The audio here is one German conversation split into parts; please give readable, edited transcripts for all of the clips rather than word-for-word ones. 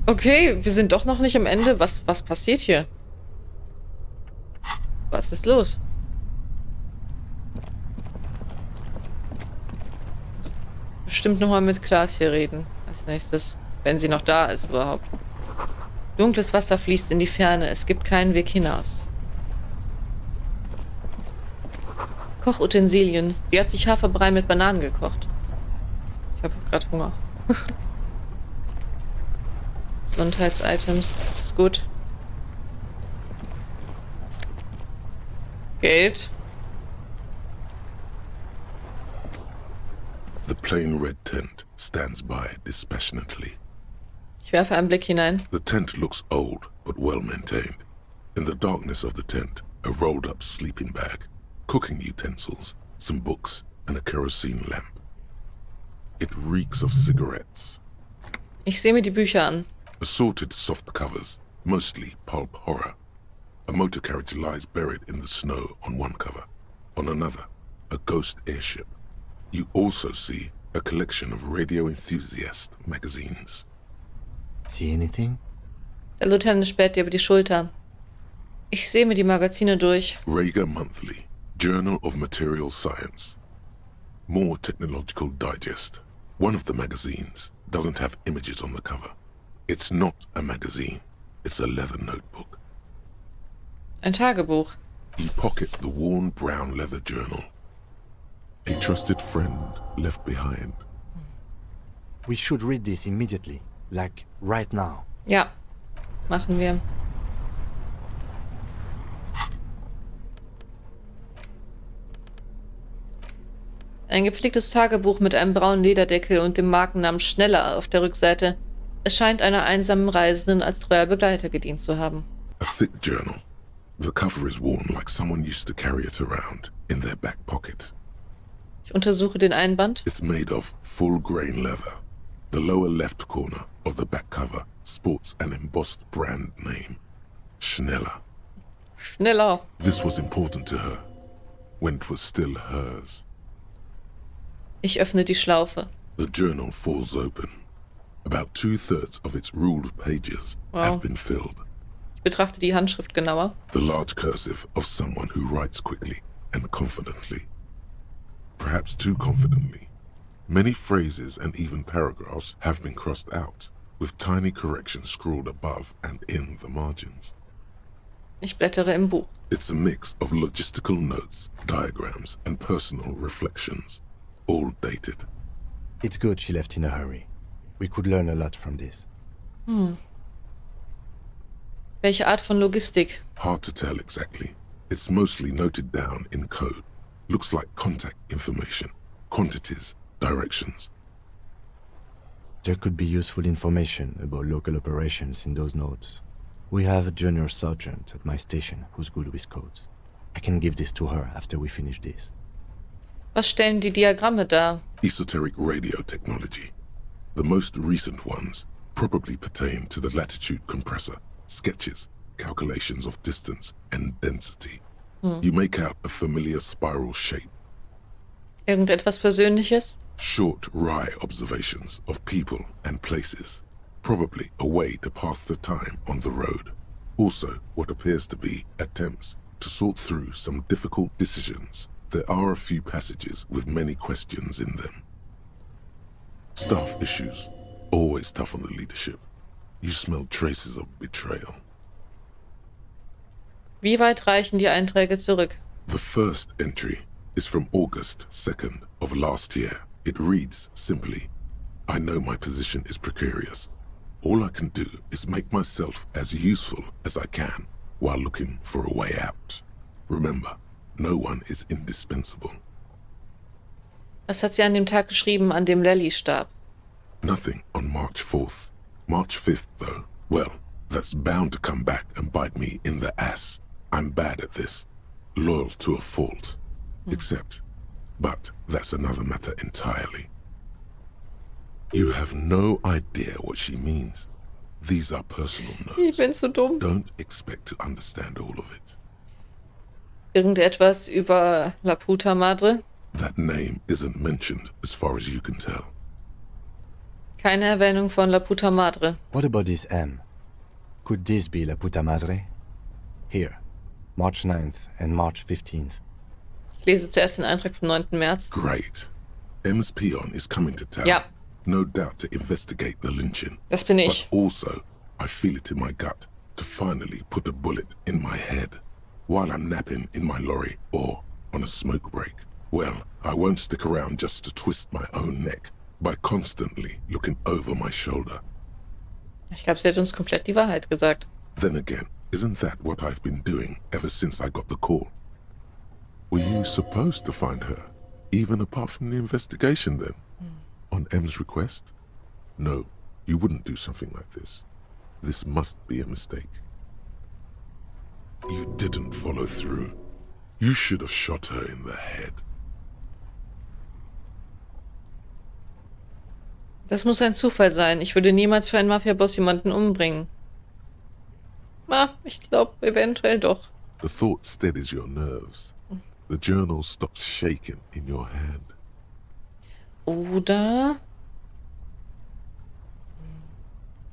Okay, wir sind doch noch nicht am Ende. Was passiert hier? Was ist los? Bestimmt nochmal mit Klaas hier reden. Als nächstes. Wenn sie noch da ist überhaupt. Dunkles Wasser fließt in die Ferne. Es gibt keinen Weg hinaus. Kochutensilien. Sie hat sich Haferbrei mit Bananen gekocht. Ich habe gerade Hunger. Gesundheitsitems. Ist gut. Geld. The plain red tent stands by dispassionately. Ich werfe einen Blick hinein. The tent looks old but well maintained. In the darkness of the tent, a rolled up sleeping bag, cooking utensils, some books, and a kerosene lamp. It reeks of cigarettes. Ich sehe mir die Bücher an. Assorted soft covers, mostly pulp horror. A motor carriage lies buried in the snow on one cover. On another, a ghost airship. You also see a collection of radio enthusiast magazines. See anything? Der Lieutenant späht dir über die Schulter. Ich sehe mir die Magazine durch. Rager Monthly, Journal of Material Science. More Technological Digest. One of the magazines doesn't have images on the cover. It's not a magazine, it's a leather notebook. Ein Tagebuch. You pocket the worn brown leather journal. A trusted friend left behind. We should read this immediately, like right now. Ja, machen wir. Ein gepflegtes Tagebuch mit einem braunen Lederdeckel und dem Markennamen Schneller auf der Rückseite. Es scheint einer einsamen Reisenden als treuer Begleiter gedient zu haben. A thick journal. The cover is worn like someone used to carry it around in their back pocket. Ich untersuche den Einband. It's made of full grain leather. The lower left corner of the back cover sports an embossed brand name, Schneller. Schneller. This was important to her when it was still hers. Ich öffne die Schlaufe. The journal falls open. About 2/3 of its ruled pages have been filled. Ich betrachte die Handschrift genauer. The large cursive of someone who writes quickly and confidently. Perhaps too confidently. Many phrases and even paragraphs have been crossed out, with tiny corrections scrawled above and in the margins. Ich blättere im Buch. It's a mix of logistical notes, diagrams, and personal reflections, all dated. It's good she left in a hurry. We could learn a lot from this. Welche Art von Logistik? Hard to tell exactly. It's mostly noted down in code. Looks like contact information, quantities, directions. There could be useful information about local operations in those notes. We have a junior sergeant at my station who's good with codes. I can give this to her after we finish this. Was stellen die Diagramme dar? Esoteric radio technology. The most recent ones probably pertain to the latitude compressor, sketches, calculations of distance and density. You make out a familiar spiral shape. Irgendetwas Persönliches? Short, wry observations of people and places. Probably a way to pass the time on the road. Also, what appears to be attempts to sort through some difficult decisions. There are a few passages with many questions in them. Staff issues. Always tough on the leadership. You smell traces of betrayal. Wie weit reichen die Einträge zurück? The first entry is from August 2nd of last year. It reads simply, I know my position is precarious. All I can do is make myself as useful as I can while looking for a way out. Remember, no one is indispensable. Was hat sie an dem Tag geschrieben, an dem Lally starb? Nothing on March 4th. March 5th, though, well, that's bound to come back and bite me in the ass. I'm bad at this. Loyal to a fault. But that's another matter entirely. You have no idea what she means. These are personal notes. Ich bin zu dumm. Don't expect to understand all of it. Irgendetwas über La Puta Madre? That name isn't mentioned as far as you can tell. Keine Erwähnung von La Puta Madre. What about this M? Could this be La Puta Madre? Here, March 9th and March 15th. Ich lese zuerst den Eintrag vom 9. März. Great. M's peon is coming to town. Ja, No doubt to investigate the lynching. das bin But ich. also, I feel it in my gut to finally put a bullet in my head while I'm napping in my lorry or on a smoke break. Well, I won't stick around just to twist my own neck by constantly looking over my shoulder. Ich glaube, sie hat uns komplett die Wahrheit gesagt. Then again, isn't that what I've been doing ever since I got the call? Were you supposed to find her, even apart from the investigation then? On M's request? No, you wouldn't do something like this. This must be a mistake. You didn't follow through. You should have shot her in the head. Das muss ein Zufall sein. Ich würde niemals für einen Mafia-Boss jemanden umbringen. Ich glaube, eventuell doch. The thought steadies your nerves. The journal stops shaking in your hand. Oder...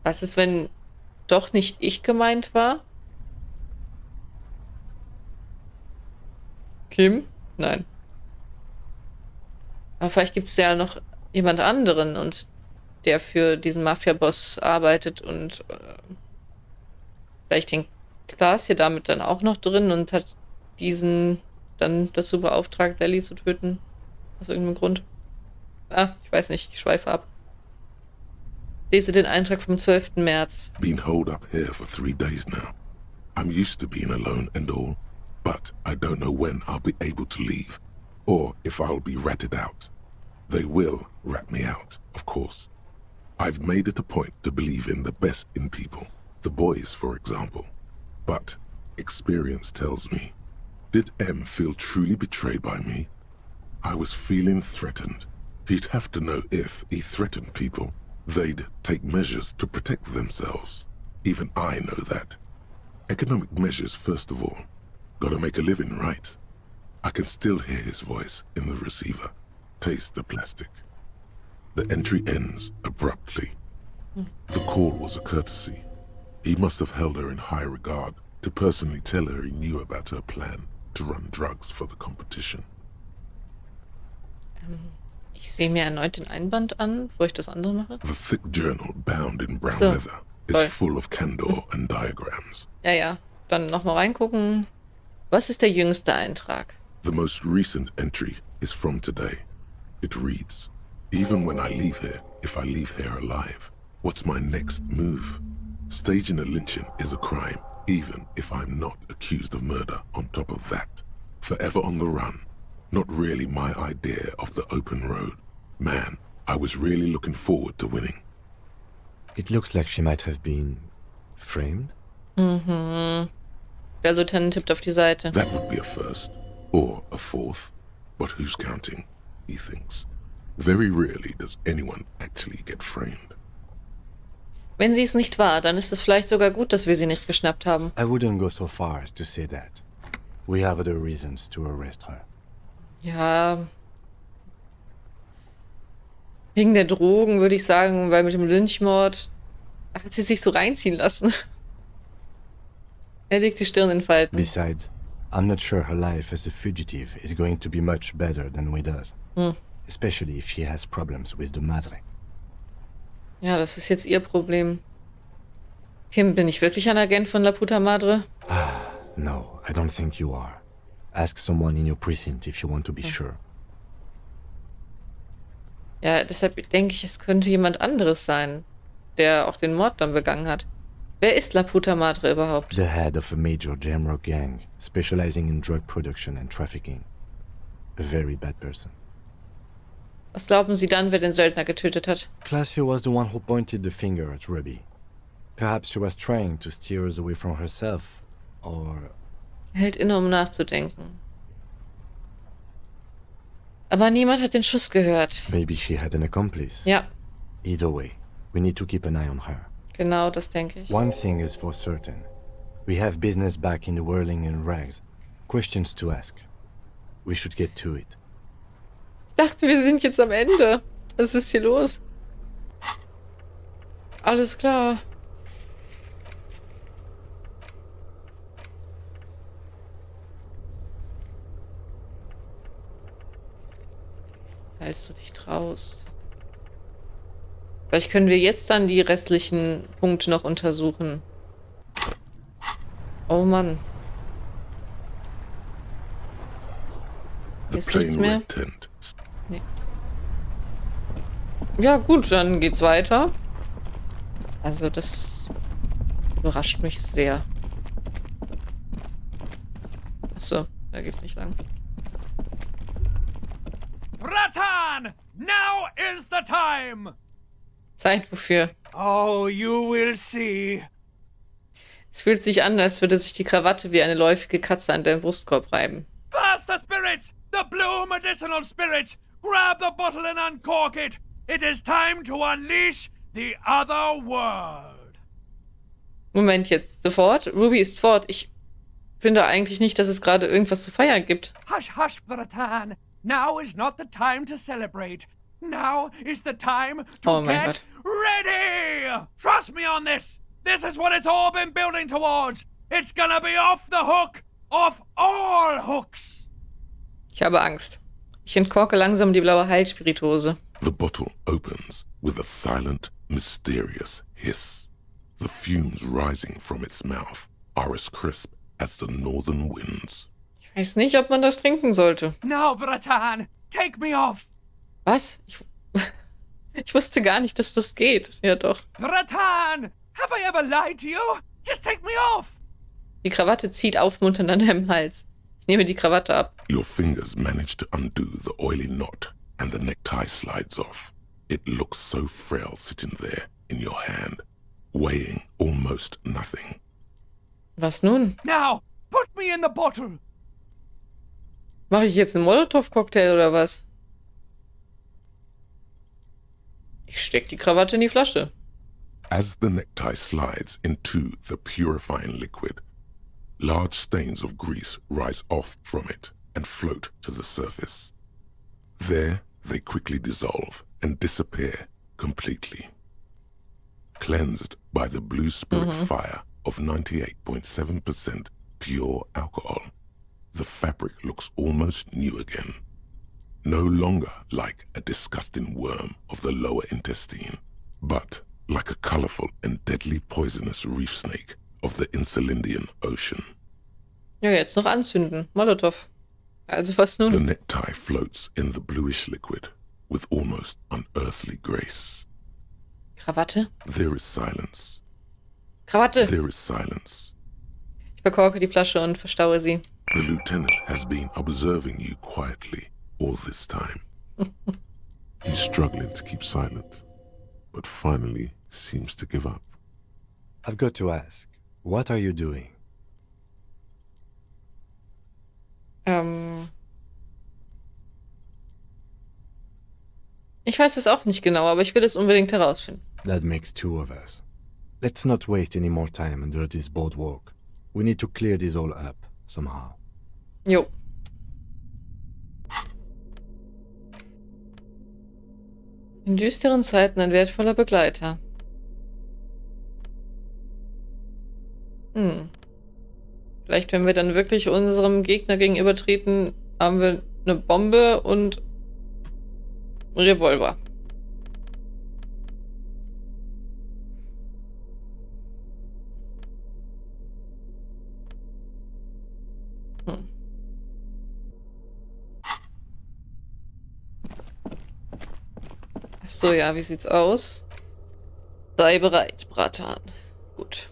Was ist, wenn doch nicht ich gemeint war? Kim? Nein. Aber vielleicht gibt es ja noch jemand anderen und der für diesen Mafia-Boss arbeitet und vielleicht hängt Klaas hier damit dann auch noch drin und hat diesen dann dazu beauftragt, Ellie zu töten. Aus irgendeinem Grund. Ich weiß nicht, ich schweife ab. Lese den Eintrag vom 12. März. Been holed up here for 3 days now. I'm used to being alone and all, but I don't know when I'll be able to leave, or if I'll be ratted out. They will rat me out, of course. I've made it a point to believe in the best in people, the boys, for example. But experience tells me, did M feel truly betrayed by me? I was feeling threatened. He'd have to know if he threatened people, they'd take measures to protect themselves. Even I know that. Economic measures first of all. Gotta make a living, right? I can still hear his voice in the receiver. Taste the plastic. The entry ends abruptly. The call was a courtesy. He must have held her in high regard to personally tell her he knew about her plan to run drugs for the competition. Ich sehe mir erneut den Einband an, wo ich das andere mache. The thick journal bound in brown So, leather is toll. full of candor and diagrams. Ja, dann nochmal reingucken. Was ist der jüngste Eintrag? The most recent entry is from today. It reads, even when I leave here, if I leave here alive, what's my next move? Staging a lynching is a crime, even if I'm not accused of murder on top of that. Forever on the run. Not really my idea of the open road. Man, I was really looking forward to winning. It looks like she might have been framed. Der Lieutenant tippt auf die Seite. That would be a first, or a fourth. But who's counting, he thinks. Very rarely does anyone actually get framed. Wenn sie es nicht war, dann ist es vielleicht sogar gut, dass wir sie nicht geschnappt haben. I wouldn't go so far as to say that. We have other reasons to arrest her. Ja. Wegen der Drogen würde ich sagen, weil mit dem Lynchmord hat sie sich so reinziehen lassen. Er legt die Stirn in Falten. Besides, I'm not sure her life as a fugitive is going to be much better than Weda's. Especially if she has problems with the Madre. Ja, das ist jetzt ihr Problem. Kim, bin ich wirklich ein Agent von La Puta Madre? No, I don't think you are. Ask someone in your precinct if you want to be sure. Ja, deshalb denke ich, es könnte jemand anderes sein, der auch den Mord dann begangen hat. Wer ist La Puta Madre überhaupt? The head of a major Jamrock gang, specializing in drug production and trafficking. A very bad person. Was glauben Sie dann, wer den Söldner getötet hat? Classio was the one who pointed the finger at Ruby. Perhaps she was trying to steer us away from herself, or... Er hält inne, um nachzudenken. Aber niemand hat den Schuss gehört. maybe she had an accomplice. Ja, Either way, we need to keep an eye on her. genau, das denke ich. One thing is for certain. We have business back in the whirling and rags. Questions to ask. We should get to it. Ich dachte, wir sind jetzt am Ende. Was ist hier los? Alles klar. Falls du dich traust. Vielleicht können wir jetzt dann die restlichen Punkte noch untersuchen. Oh Mann. The Ist nichts plain mehr? red tent. Nee. Ja gut, dann geht's weiter. Also das überrascht mich sehr. Achso, da geht's nicht lang. Ratan! Now is the time! Zeit wofür? Oh, you will see. Es fühlt sich an, als würde sich die Krawatte wie eine läufige Katze an deinen Brustkorb reiben. Faster spirits! The blue medicinal spirits! Grab the bottle and uncork it! It is time to unleash the other world! Moment, jetzt sofort. Ruby ist fort. Ich finde eigentlich nicht, dass es gerade irgendwas zu feiern gibt. Hush, hush, Ratan! Now is not the time to celebrate. Now is the time to Oh mein get ready! Trust me on this! This is what it's all been building towards! It's gonna be off the hook of all hooks! Ich habe Angst. Ich entkorke langsam die blaue Heilspirituose. The bottle opens with a silent, mysterious hiss. The fumes rising from its mouth are as crisp as the northern winds. Ich weiß nicht, ob man das trinken sollte. Now, Ratan, take me off! Was? Ich wusste gar nicht, dass das geht. Ja doch. Ratan! Have I ever lied to you? Just take me off! Die Krawatte zieht aufmunternd an deinem Hals. Ich nehme die Krawatte ab. Your fingers manage to undo the oily knot, and the necktie slides off. It looks so frail sitting there in your hand, weighing almost nothing. Was nun? Now, put me in the bottle! Mache ich jetzt einen Molotow-Cocktail oder was? Ich steck die Krawatte in die Flasche. As the necktie slides into the purifying liquid, large stains of grease rise off from it and float to the surface. There, they quickly dissolve and disappear completely. Cleansed by the blue spirit fire of 98.7% pure alcohol, the fabric looks almost new again. No longer like a disgusting worm of the lower intestine, but like a colorful and deadly poisonous reef snake of the Insulindian Ocean. Ja, jetzt noch anzünden. Molotow. Also was The nun? necktie floats in the bluish liquid with almost unearthly grace. Krawatte? There is silence. Krawatte! There is silence. Ich verkorke die Flasche und verstaue sie. The lieutenant has been observing you quietly all this time. He's struggling to keep silent, but finally seems to give up. I've got to ask, what are you doing? Ich weiß es auch nicht genau, aber ich will es unbedingt herausfinden. That makes two of us. Let's not waste any more time under this boardwalk. We need to clear this all up, somehow. Jo. In düsteren Zeiten ein wertvoller Begleiter. Vielleicht, wenn wir dann wirklich unserem Gegner gegenübertreten, haben wir eine Bombe und einen Revolver. Ach so, ja, wie sieht's aus? Sei bereit, Bratan. Gut.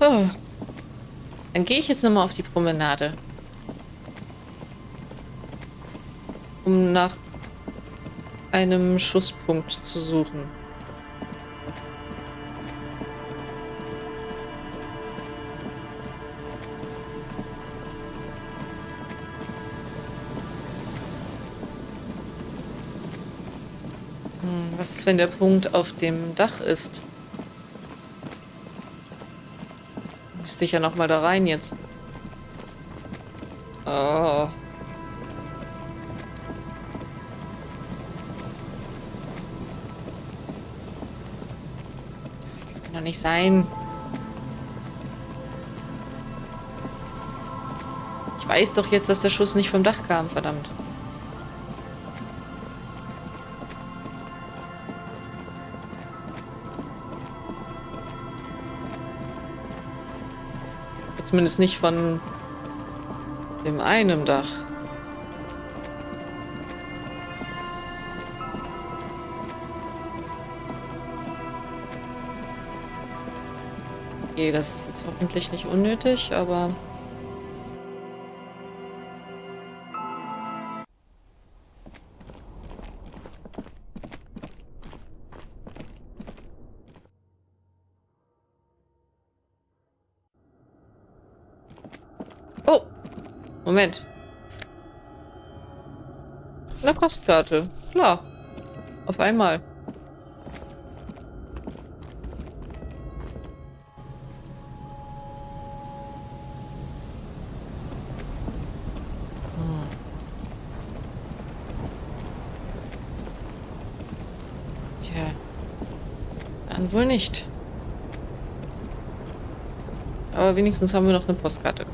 Oh. Dann gehe ich jetzt nochmal auf die Promenade. Um nach einem Schusspunkt zu suchen. Was ist, wenn der Punkt auf dem Dach ist? Müsste ich ja noch mal da rein jetzt. Oh. Das kann doch nicht sein. Ich weiß doch jetzt, dass der Schuss nicht vom Dach kam, verdammt. Zumindest nicht von dem einen Dach. Okay, das ist jetzt hoffentlich nicht unnötig, aber... Oh! Moment. Eine Postkarte. Klar. Auf einmal. Tja. Dann wohl nicht. Aber wenigstens haben wir noch eine Postkarte.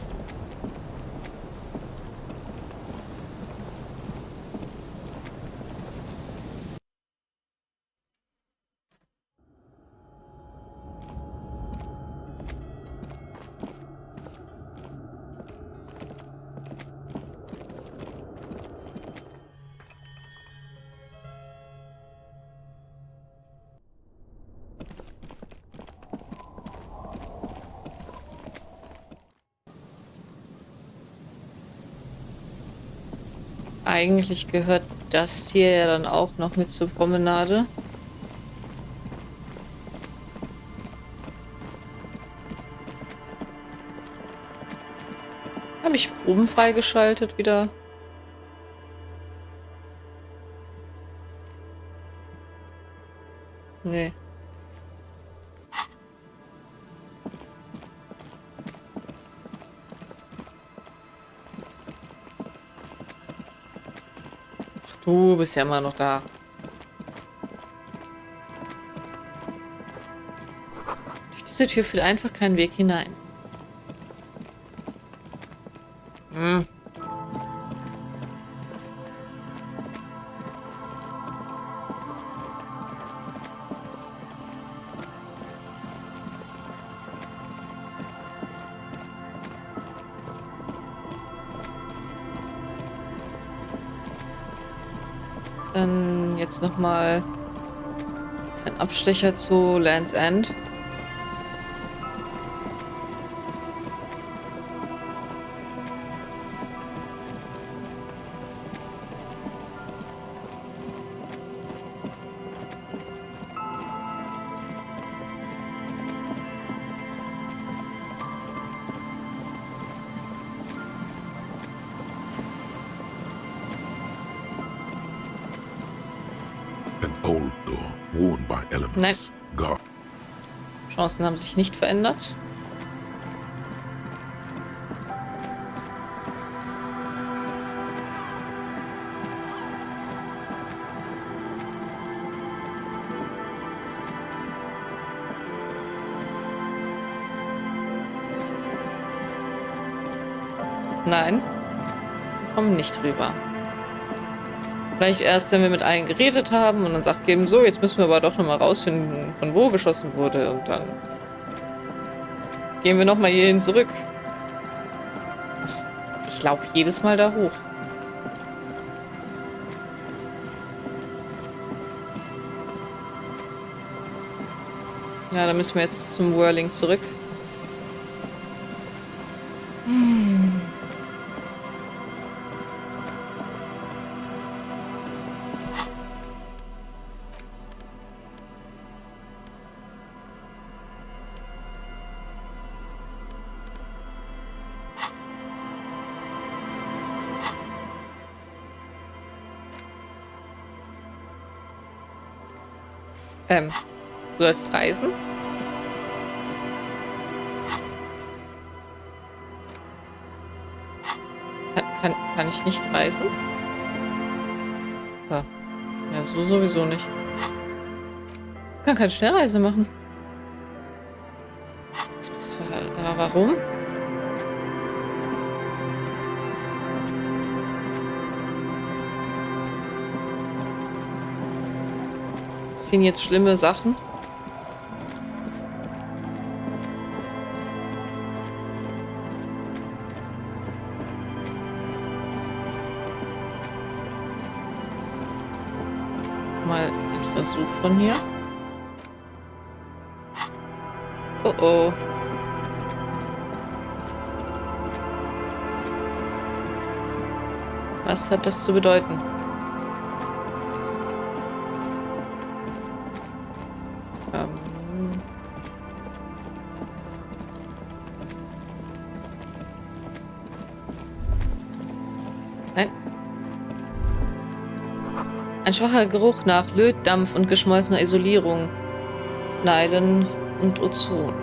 Eigentlich gehört das hier ja dann auch noch mit zur Promenade. Habe ich oben freigeschaltet wieder? Nee. Du bist ja immer noch da. Durch diese Tür führt einfach kein Weg hinein. Hm. Dann jetzt nochmal ein Abstecher zu Land's End. An old door worn by elements. Nein. God. Chancen haben sich nicht verändert. Nein, wir kommen nicht rüber. Vielleicht erst, wenn wir mit allen geredet haben und dann sagt eben so, jetzt müssen wir aber doch nochmal rausfinden, von wo geschossen wurde und dann gehen wir nochmal hierhin zurück. Ich laufe jedes Mal da hoch. Ja, dann müssen wir jetzt zum Whirling zurück. Du sollst reisen? Kann ich nicht reisen? Ja, so sowieso nicht. Ich kann keine Schnellreise machen. Warum? Sind jetzt schlimme Sachen? Mal den Versuch von hier. Oh oh. Was hat das zu bedeuten? Nein. Ein schwacher Geruch nach Lötdampf und geschmolzener Isolierung, Nylon und Ozon.